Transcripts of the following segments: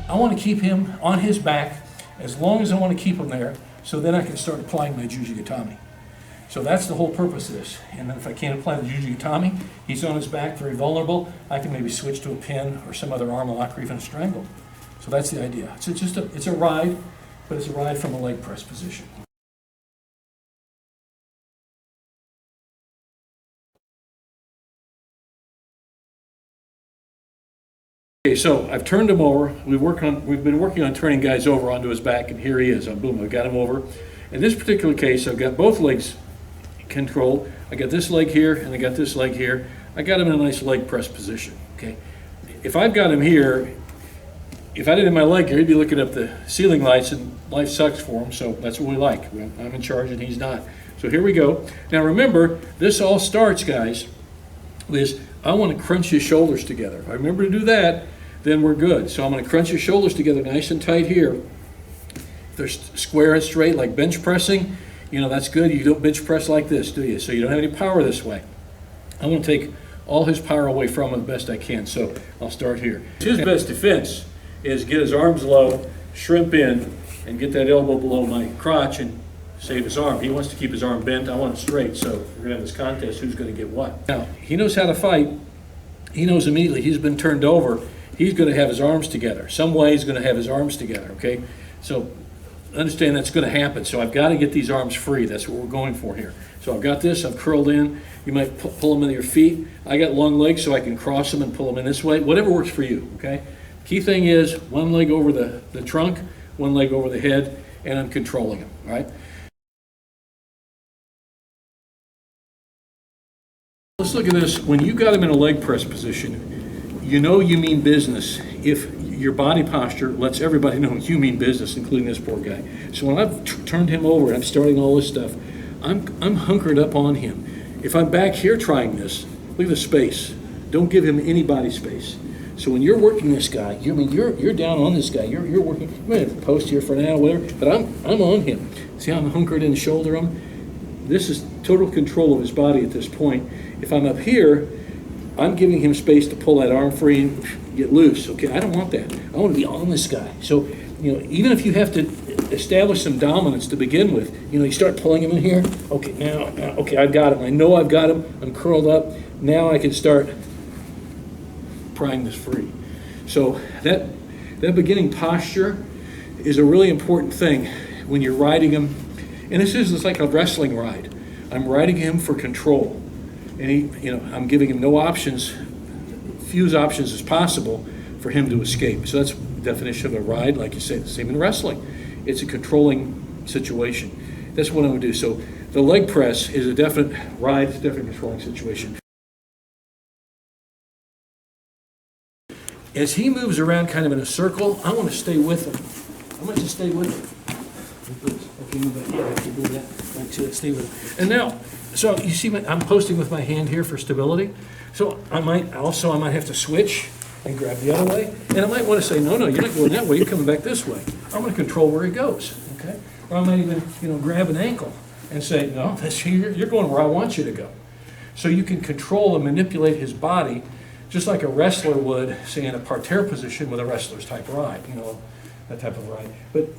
I want to keep him on his back as long as I want to keep him there, so then I can start applying my Jujigatami. So that's the whole purpose of this. And then if I can't apply the Jujigatami, he's on his back, very vulnerable, I can maybe switch to a pin or some other arm lock or even a strangle. So that's the idea. So it's a ride, but it's a ride from a leg press position. Okay, so I've turned him over. We've been working on turning guys over onto his back, and here he is. Boom, I've got him over. In this particular case, I've got both legs controlled. I got this leg here, and I got this leg here. I got him in a nice leg press position, okay? If I've got him here, if I didn't have my leg here, he'd be looking up the ceiling lights, and life sucks for him, so that's what we like. I'm in charge, and he's not. So here we go. Now remember, this all starts, guys, with I want to crunch his shoulders together. If I remember to do that, then we're good. So I'm going to crunch his shoulders together nice and tight here. If they're square and straight like bench pressing, you know, that's good. You don't bench press like this, do you? So you don't have any power this way. I want to take all his power away from him the best I can. So I'll start here. His best defense is get his arms low, shrimp in, and get that elbow below my crotch and save his arm. He wants to keep his arm bent. I want it straight. So we're going to have this contest, who's going to get what. Now, he knows how to fight. He knows immediately he's been turned over. He's going to have his arms together. Some way he's going to have his arms together, okay? So understand that's going to happen. So I've got to get these arms free. That's what we're going for here. So I've got this. I'm curled in. You might pull them into your feet. I got long legs, so I can cross them and pull them in this way. Whatever works for you, okay? Key thing is one leg over the trunk, one leg over the head, and I'm controlling him, all right? Let's look at this. When you got him in a leg press position, you know you mean business if your body posture lets everybody know you mean business, including this poor guy. So when I've turned him over and I'm starting all this stuff, I'm hunkered up on him. If I'm back here trying this, look at the space. Don't give him any body space. So when you're working this guy, you're down on this guy. You're working. You might have to post here for now, whatever. But I'm on him. See how I'm hunkered in, shoulder him. This is total control of his body at this point. If I'm up here, I'm giving him space to pull that arm free and get loose. Okay, I don't want that. I want to be on this guy. So, you know, even if you have to establish some dominance to begin with, you know, you start pulling him in here. Okay, now, okay, I've got him. I know I've got him. I'm curled up. Now I can start prying this free. So that beginning posture is a really important thing when you're riding him. And this is like a wrestling ride. I'm riding him for control. And I'm giving him no options, few options as possible for him to escape. So that's the definition of a ride, like you said, same in wrestling. It's a controlling situation. That's what I'm going to do. So the leg press is a definite ride, it's a definite controlling situation. As he moves around kind of in a circle, I want to stay with him. I'm going to just stay with him. Okay, move that. Yeah, I can move that. Right to it. Stay with him. And now, so you see, I'm posting with my hand here for stability. So I might have to switch and grab the other way. And I might want to say, no, you're not going that way. You're coming back this way. I'm going to control where he goes. Okay. Or I might even, grab an ankle and say, no, you're going where I want you to go. So you can control and manipulate his body just like a wrestler would, say, in a parterre position with a wrestler's type ride, that type of ride. But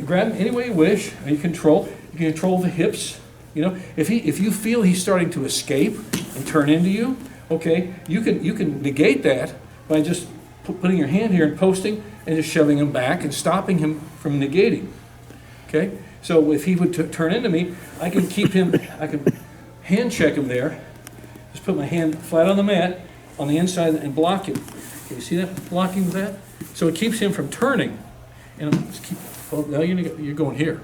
grab him any way you wish, and you can control the hips. If you feel he's starting to escape and turn into you, okay, you can negate that by just putting your hand here and posting and just shoving him back and stopping him from negating. Okay, so if he would turn into me, I can keep him. I can hand check him there. Just put my hand flat on the mat on the inside and block him. Okay, you see that blocking with that? So it keeps him from turning. And now you're going here,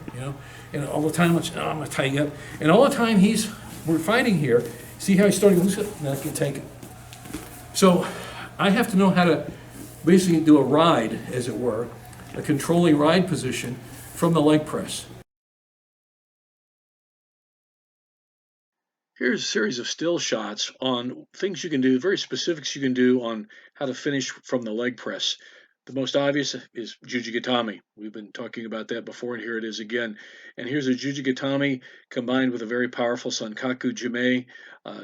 And all the time, I'm going to tie you up. And all the time we're fighting here, see how he's starting to lose it? Now I can take it. So I have to know how to basically do a ride, as it were, a controlling ride position from the leg press. Here's a series of still shots on things you can do, very specifics you can do on how to finish from the leg press. The most obvious is Jujigatami. We've been talking about that before, and here it is again. And here's a Jujigatami combined with a very powerful Sankaku Jime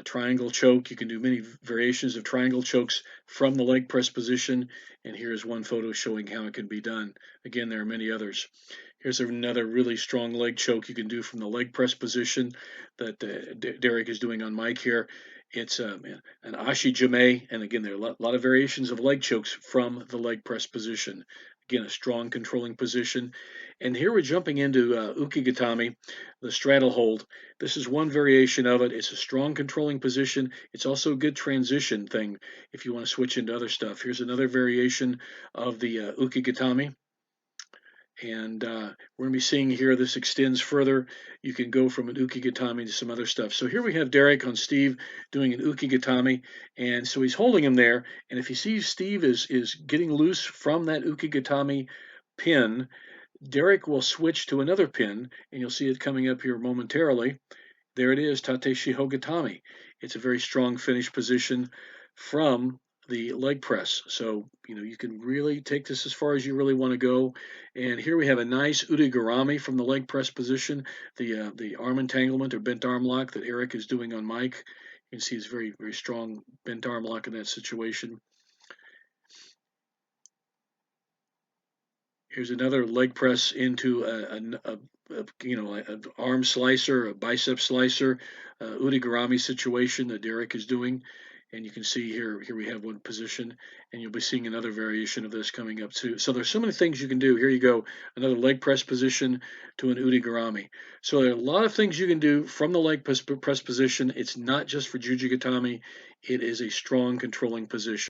triangle choke. You can do many variations of triangle chokes from the leg press position. And here's one photo showing how it can be done. Again, there are many others. Here's another really strong leg choke you can do from the leg press position that Derek is doing on mic here. It's an ashi jime, and again, there are a lot of variations of leg chokes from the leg press position. Again, a strong controlling position. And here we're jumping into ukigatami, the straddle hold. This is one variation of it. It's a strong controlling position. It's also a good transition thing if you want to switch into other stuff. Here's another variation of the ukigatami. And we're going to be seeing here, this extends further. You can go from an ukigatami to some other stuff. So here we have Derek on Steve doing an ukigatami. And so he's holding him there. And if you see Steve is getting loose from that ukigatami pin, Derek will switch to another pin. And you'll see it coming up here momentarily. There it is, Tate Shihogatami. It's a very strong finish position from the leg press. So, you can really take this as far as you really want to go. And here we have a nice udigarami from the leg press position, the arm entanglement or bent arm lock that Eric is doing on mic. You can see it's very, very strong bent arm lock in that situation. Here's another leg press into an arm slicer, a bicep slicer, udigarami situation that Derek is doing. And you can see here we have one position, and you'll be seeing another variation of this coming up too. So there's so many things you can do. Here you go, another leg press position to an udigarami. So there are a lot of things you can do from the leg press position. It's not just for Jujigatami. It is a strong controlling position.